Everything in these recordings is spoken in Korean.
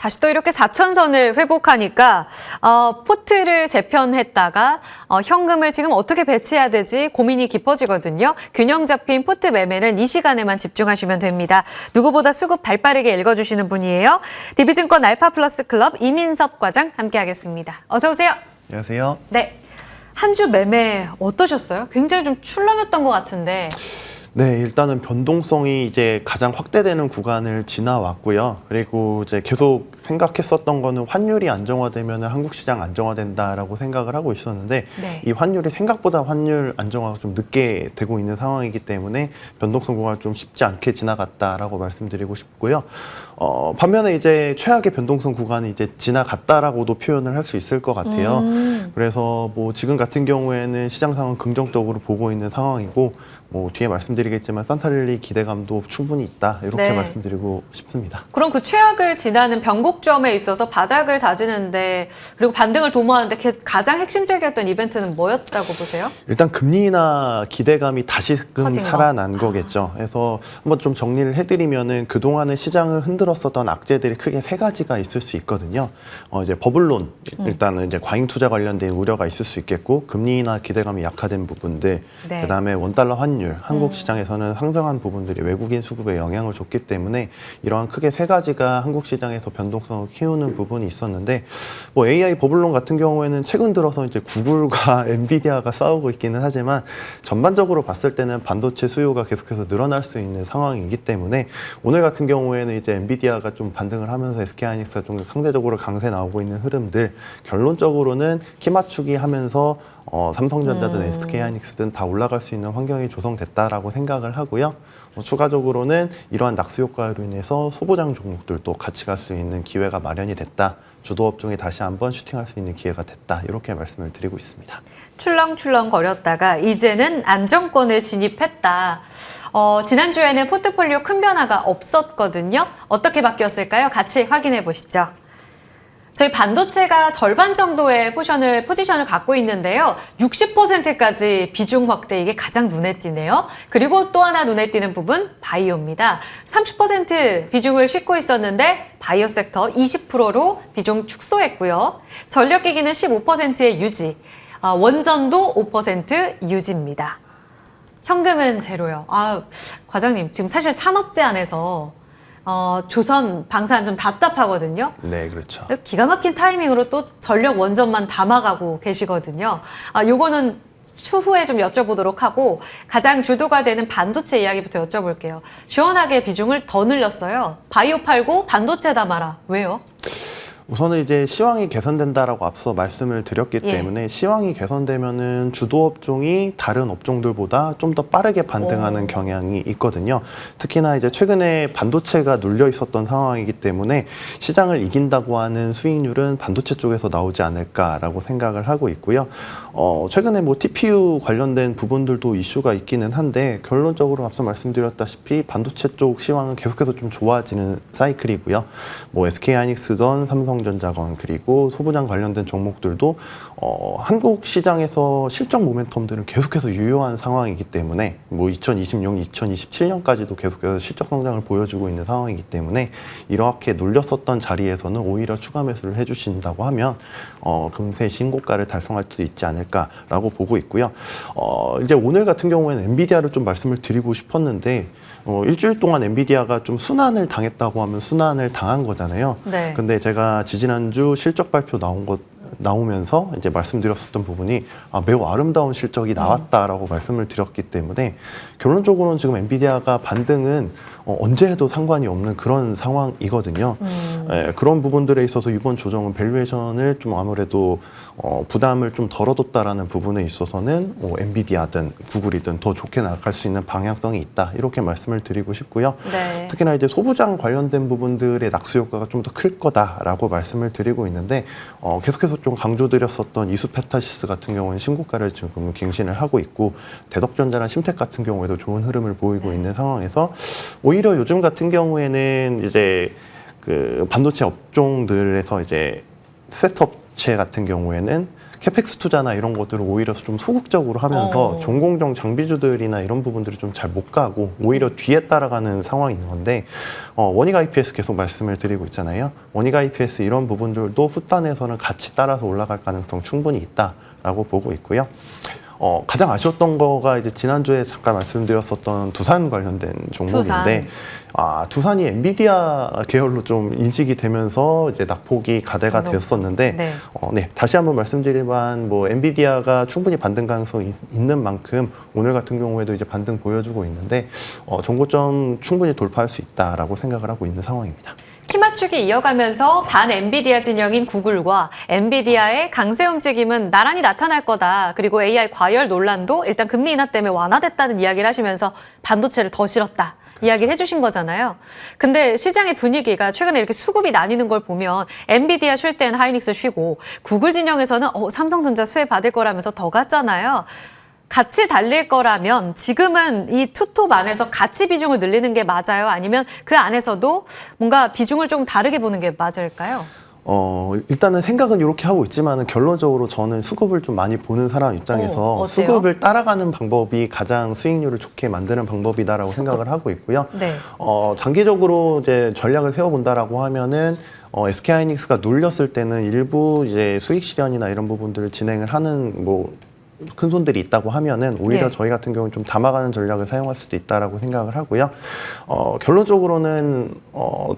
다시 또 이렇게 4천선을 회복하니까 포트를 재편했다가 현금을 지금 어떻게 배치해야 되지 고민이 깊어지거든요. 균형 잡힌 포트 매매는 이 시간에만 집중하시면 됩니다. 누구보다 수급 발빠르게 읽어주시는 분이에요. DB증권 알파플러스 클럽 이민섭 과장 함께하겠습니다. 어서 오세요. 안녕하세요. 네, 한 주 매매 어떠셨어요? 굉장히 좀 출렁였던 것 같은데. 네, 일단은 변동성이 이제 가장 확대되는 구간을 지나왔고요. 그리고 이제 계속 생각했었던 거는 환율이 안정화되면 한국 시장 안정화된다라고 생각을 하고 있었는데 네. 이 환율이 생각보다 환율 안정화가 좀 늦게 되고 있는 상황이기 때문에 변동성 구간이 좀 쉽지 않게 지나갔다라고 말씀드리고 싶고요. 반면에 이제 최악의 변동성 구간이 이제 지나갔다라고도 표현을 할 수 있을 것 같아요. 그래서 뭐 지금 같은 경우에는 시장 상황 긍정적으로 보고 있는 상황이고 뭐 뒤에 말씀드리겠지만 산타랠리 기대감도 충분히 있다 이렇게 네. 말씀드리고 싶습니다. 그럼 그 최악을 지나는 변곡점에 있어서 바닥을 다지는데 그리고 반등을 도모하는데 가장 핵심적이었던 이벤트는 뭐였다고 보세요? 일단 금리 인하 기대감이 다시금 커진 거. 살아난 거겠죠. 그래서 한번 좀 정리를 해드리면은 그동안은 시장을 흔들었었던 악재들이 크게 세 가지가 있을 수 있거든요. 이제 버블론 일단은 이제 과잉 투자 관련된 우려가 있을 수 있겠고 금리 인하 기대감이 약화된 부분들, 네. 그다음에 원달러 환율, 한국 시장에서는 상승한 부분들이 외국인 수급에 영향을 줬기 때문에 이러한 크게 세 가지가 한국 시장에서 변동성을 키우는 부분이 있었는데 뭐 AI 버블론 같은 경우에는 최근 들어서 이제 구글과 엔비디아가 싸우고 있기는 하지만 전반적으로 봤을 때는 반도체 수요가 계속해서 늘어날 수 있는 상황이기 때문에 오늘 같은 경우에는 이제 엔비디아가 좀 반등을 하면서 SK하이닉스가 좀 상대적으로 강세 나오고 있는 흐름들, 결론적으로는 키 맞추기 하면서 삼성전자든 SK하이닉스든 다 올라갈 수 있는 환경이 조성됐다라고 생각을 하고요. 추가적으로는 이러한 낙수 효과로 인해서 소보장 종목들도 같이 갈 수 있는 기회가 마련이 됐다. 주도 업종이 다시 한번 슈팅할 수 있는 기회가 됐다. 이렇게 말씀을 드리고 있습니다. 출렁출렁 거렸다가 이제는 안정권에 진입했다. 지난주에는 포트폴리오 큰 변화가 없었거든요. 어떻게 바뀌었을까요? 같이 확인해 보시죠. 저희 반도체가 절반 정도의 포지션을 갖고 있는데요. 60%까지 비중 확대, 이게 가장 눈에 띄네요. 그리고 또 하나 눈에 띄는 부분, 바이오입니다. 30% 비중을 싣고 있었는데 바이오 섹터 20%로 비중 축소했고요. 전력기기는 15%의 유지, 원전도 5% 유지입니다. 현금은 제로요. 과장님, 지금 사실 산업재 안에서 조선, 방산 좀 답답하거든요. 네, 그렇죠. 기가 막힌 타이밍으로 또 전력 원전만 담아가고 계시거든요. 요거는 추후에 좀 여쭤보도록 하고 가장 주도가 되는 반도체 이야기부터 여쭤볼게요. 시원하게 비중을 더 늘렸어요. 바이오 팔고 반도체 담아라. 왜요? 우선은 이제 시황이 개선된다라고 앞서 말씀을 드렸기 예. 때문에 시황이 개선되면은 주도 업종이 다른 업종들보다 좀 더 빠르게 반등하는 경향이 있거든요. 특히나 이제 최근에 반도체가 눌려 있었던 상황이기 때문에 시장을 이긴다고 하는 수익률은 반도체 쪽에서 나오지 않을까라고 생각을 하고 있고요. 최근에 뭐 TPU 관련된 부분들도 이슈가 있기는 한데 결론적으로 앞서 말씀드렸다시피 반도체 쪽 시황은 계속해서 좀 좋아지는 사이클이고요. 뭐 SK하이닉스든 삼성전자건 그리고 소부장 관련된 종목들도 한국 시장에서 실적 모멘텀들은 계속해서 유효한 상황이기 때문에 뭐 2026, 2027년까지도 계속해서 실적 성장을 보여주고 있는 상황이기 때문에 이렇게 눌렸었던 자리에서는 오히려 추가 매수를 해주신다고 하면 금세 신고가를 달성할 수 있지 않을까라고 보고 있고요. 이제 오늘 같은 경우에는 엔비디아를 좀 말씀을 드리고 싶었는데 일주일 동안 엔비디아가 좀 순환을 당했다고 하면 순환을 당한 거잖아요. 네. 근데 제가 지지난주 실적 발표 나오면서 이제 말씀드렸었던 부분이 매우 아름다운 실적이 나왔다라고 말씀을 드렸기 때문에 결론적으로는 지금 엔비디아가 반등은 언제 해도 상관이 없는 그런 상황이거든요. 그런 부분들에 있어서 이번 조정은 밸류에이션을 좀 아무래도 부담을 좀 덜어뒀다라는 부분에 있어서는 엔비디아든 구글이든 더 좋게 나갈 수 있는 방향성이 있다. 이렇게 말씀을 드리고 싶고요. 네. 특히나 이제 소부장 관련된 부분들의 낙수 효과가 좀 더 클 거다라고 말씀을 드리고 있는데 계속해서 좀 강조드렸었던 이수페타시스 같은 경우는 신고가를 지금 갱신을 하고 있고 대덕전자나 심텍 같은 경우에도 좋은 흐름을 보이고 있는 상황에서 오히려 요즘 같은 경우에는 이제 그 반도체 업종들에서 이제 셋업체 같은 경우에는 캐펙스 투자나 이런 것들을 오히려 좀 소극적으로 하면서 종공정 장비주들이나 이런 부분들이 좀 잘 못 가고 오히려 뒤에 따라가는 상황이 있는 건데 원익 IPS 계속 말씀을 드리고 있잖아요. 원익 IPS 이런 부분들도 후단에서는 같이 따라서 올라갈 가능성 충분히 있다라고 보고 있고요. 가장 아쉬웠던 거가 이제 지난주에 잠깐 말씀드렸었던 두산 관련된 종목인데, 두산이 엔비디아 계열로 좀 인식이 되면서 이제 낙폭이 가대가 되었었는데, 네, 다시 한번 말씀드리면 뭐 엔비디아가 충분히 반등 가능성이 있는 만큼 오늘 같은 경우에도 이제 반등 보여주고 있는데, 정고점 충분히 돌파할 수 있다라고 생각을 하고 있는 상황입니다. 키 맞추기 이어가면서 반 엔비디아 진영인 구글과 엔비디아의 강세 움직임은 나란히 나타날 거다. 그리고 AI 과열 논란도 일단 금리 인하 때문에 완화됐다는 이야기를 하시면서 반도체를 더 실었다. 이야기를 해주신 거잖아요. 근데 시장의 분위기가 최근에 이렇게 수급이 나뉘는 걸 보면 엔비디아 쉴 때는 하이닉스 쉬고 구글 진영에서는 삼성전자 수혜 받을 거라면서 더 갔잖아요. 같이 달릴 거라면 지금은 이 투톱 안에서 같이 비중을 늘리는 게 맞아요? 아니면 그 안에서도 뭔가 비중을 좀 다르게 보는 게 맞을까요? 일단은 생각은 이렇게 하고 있지만은 결론적으로 저는 수급을 좀 많이 보는 사람 입장에서 어때요? 수급을 따라가는 방법이 가장 수익률을 좋게 만드는 방법이다라고 생각을 하고 있고요. 네. 단기적으로 이제 전략을 세워본다라고 하면은 SK 하이닉스가 눌렸을 때는 일부 이제 수익 실현이나 이런 부분들을 진행을 하는 뭐 큰 손들이 있다고 하면은 오히려 저희 같은 경우는 좀 담아가는 전략을 사용할 수도 있다라고 생각을 하고요. 결론적으로는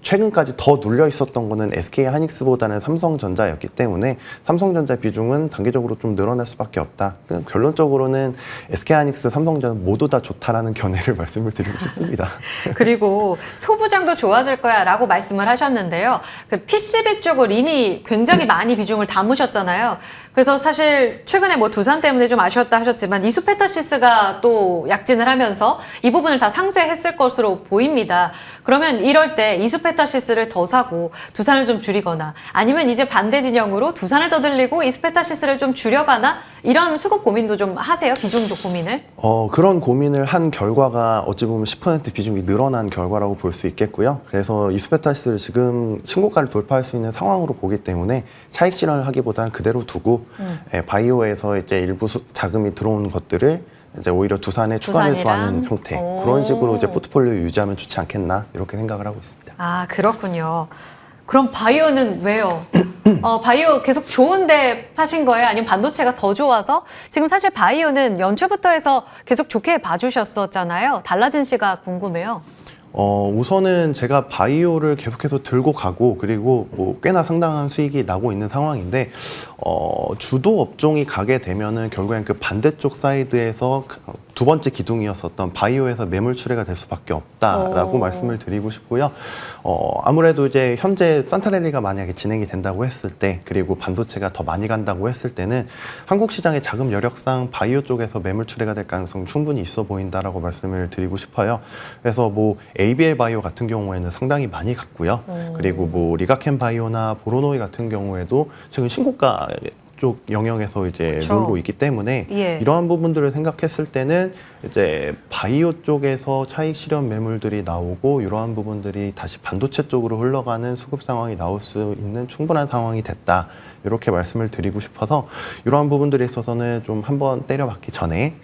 최근까지 더 눌려 있었던 거는 SK 하이닉스보다는 삼성전자였기 때문에 삼성전자 비중은 단기적으로 좀 늘어날 수밖에 없다. 결론적으로는 SK 하이닉스, 삼성전자 모두 다 좋다라는 견해를 말씀을 드리고 싶습니다. 그리고 소부장도 좋아질 거야라고 말씀을 하셨는데요. 그 PCB 쪽을 이미 굉장히 많이 비중을 담으셨잖아요. 그래서 사실 최근에 뭐 두산 때문에 좀 아쉬웠다 하셨지만 이수페타시스가 또 약진을 하면서 이 부분을 다 상쇄했을 것으로 보입니다. 그러면 이럴 때 이수페타시스를 더 사고 두산을 좀 줄이거나 아니면 이제 반대 진영으로 두산을 더 들리고 이수페타시스를 좀 줄여가나 이런 수급 고민도 좀 하세요? 비중도 고민을? 그런 고민을 한 결과가 어찌 보면 10% 비중이 늘어난 결과라고 볼 수 있겠고요. 그래서 이수페타시스를 지금 신고가를 돌파할 수 있는 상황으로 보기 때문에 차익 실현을 하기보다는 그대로 두고 바이오에서 이제 일부 자금이 들어온 것들을 이제 오히려 두산에 추가 매수하는 형태 그런 식으로 이제 포트폴리오 유지하면 좋지 않겠나 이렇게 생각을 하고 있습니다. 아, 그렇군요. 그럼 바이오는 왜요? 바이오 계속 좋은데 파신 거예요? 아니면 반도체가 더 좋아서? 지금 사실 바이오는 연초부터 해서 계속 좋게 봐주셨었잖아요. 달라진 시가 궁금해요. 우선은 제가 바이오를 계속해서 들고 가고 그리고 뭐 꽤나 상당한 수익이 나고 있는 상황인데 주도 업종이 가게 되면은 결국엔 그 반대쪽 사이드에서 두 번째 기둥이었었던 바이오에서 매물 출회가 될 수밖에 없다라고 말씀을 드리고 싶고요. 아무래도 이제 현재 산타랠리가 만약에 진행이 된다고 했을 때 그리고 반도체가 더 많이 간다고 했을 때는 한국 시장의 자금 여력상 바이오 쪽에서 매물 출회가 될 가능성 충분히 있어 보인다라고 말씀을 드리고 싶어요. 그래서 뭐 ABL 바이오 같은 경우에는 상당히 많이 갔고요. 그리고 뭐 리가켄 바이오나 보로노이 같은 경우에도 지금 신고가 쪽 영역에서 이제 놀고 있기 때문에 이러한 부분들을 생각했을 때는 이제 바이오 쪽에서 차익 실현 매물들이 나오고 이러한 부분들이 다시 반도체 쪽으로 흘러가는 수급 상황이 나올 수 있는 충분한 상황이 됐다. 이렇게 말씀을 드리고 싶어서 이러한 부분들에 있어서는 좀 한번 때려박기 전에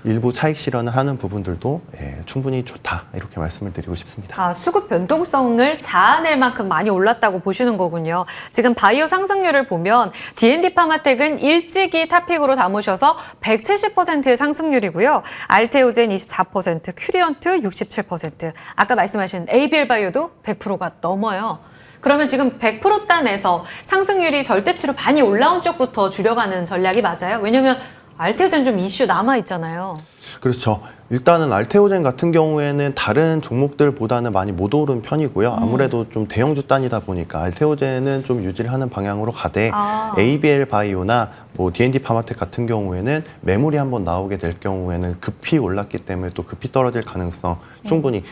일부 차익 실현을 하는 부분들도 충분히 좋다. 이렇게 말씀을 드리고 싶습니다. 아, 수급 변동성을 자아낼 만큼 많이 올랐다고 보시는 거군요. 지금 바이오 상승률을 보면 D&D 파마텍은 일찍이 탑픽으로 담으셔서 170%의 상승률이고요. 알테오젠 24%, 큐리언트 67%, 아까 말씀하신 ABL 바이오도 100%가 넘어요. 그러면 지금 100%단에서 상승률이 절대치로 많이 올라온 쪽부터 줄여가는 전략이 맞아요? 왜냐면 알테오젠 좀 이슈 남아있잖아요. 그렇죠. 일단은 알테오젠 같은 경우에는 다른 종목들보다는 많이 못 오른 편이고요. 아무래도 좀 대형주 단이다 보니까 알테오젠은 좀 유지를 하는 방향으로 가되 ABL 바이오나 뭐 D&D 파마텍 같은 경우에는 매물이 한번 나오게 될 경우에는 급히 올랐기 때문에 또 급히 떨어질 가능성 충분히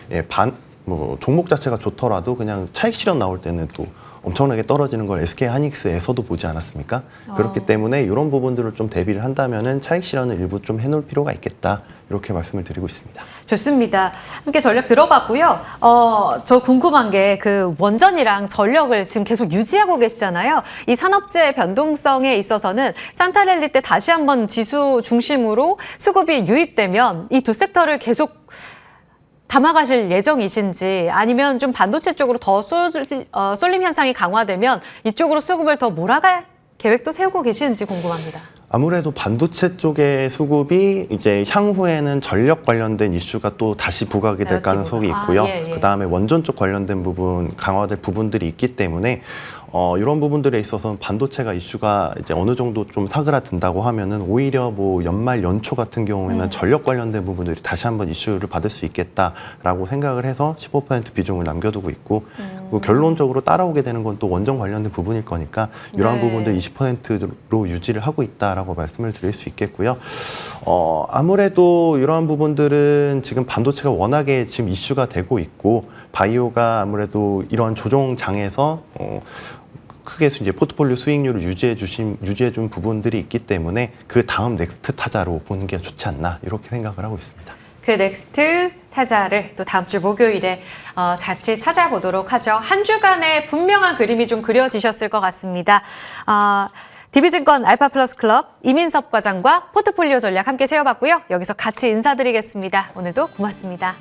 뭐 종목 자체가 좋더라도 그냥 차익 실현 나올 때는 또 엄청나게 떨어지는 걸 SK 하이닉스에서도 보지 않았습니까? 그렇기 때문에 이런 부분들을 좀 대비를 한다면은 차익 실현을 일부 좀 해놓을 필요가 있겠다. 이렇게 말씀을 드리고 있습니다. 좋습니다. 함께 전력 들어봤고요. 저 궁금한 게 그 원전이랑 전력을 지금 계속 유지하고 계시잖아요. 이 산업재해 변동성에 있어서는 산타랠리 때 다시 한번 지수 중심으로 수급이 유입되면 이 두 섹터를 계속 담아가실 예정이신지 아니면 좀 반도체 쪽으로 더 쏠림 현상이 강화되면 이쪽으로 수급을 더 몰아갈 계획도 세우고 계시는지 궁금합니다. 아무래도 반도체 쪽의 수급이 이제 향후에는 전력 관련된 이슈가 또 다시 부각이 될 가능성이 있고요. 그다음에 원전 쪽 관련된 부분, 강화될 부분들이 있기 때문에 이런 부분들에 있어서는 반도체가 이슈가 이제 어느 정도 좀 사그라든다고 하면은 오히려 뭐 연말 연초 같은 경우에는 전력 관련된 부분들이 다시 한번 이슈를 받을 수 있겠다라고 생각을 해서 15% 비중을 남겨두고 있고 그리고 결론적으로 따라오게 되는 건 또 원전 관련된 부분일 거니까 이러한 부분들 20%로 유지를 하고 있다라고 말씀을 드릴 수 있겠고요. 아무래도 이러한 부분들은 지금 반도체가 워낙에 지금 이슈가 되고 있고 바이오가 아무래도 이런 조정장에서 크게 이제 포트폴리오 수익률을 유지해 준 부분들이 있기 때문에 그 다음 넥스트 타자로 보는 게 좋지 않나 이렇게 생각을 하고 있습니다. 그 넥스트 타자를 또 다음 주 목요일에 같이 찾아보도록 하죠. 한 주간의 분명한 그림이 좀 그려지셨을 것 같습니다. DB증권 알파플러스 클럽 이민섭 과장과 포트폴리오 전략 함께 세워봤고요. 여기서 같이 인사드리겠습니다. 오늘도 고맙습니다.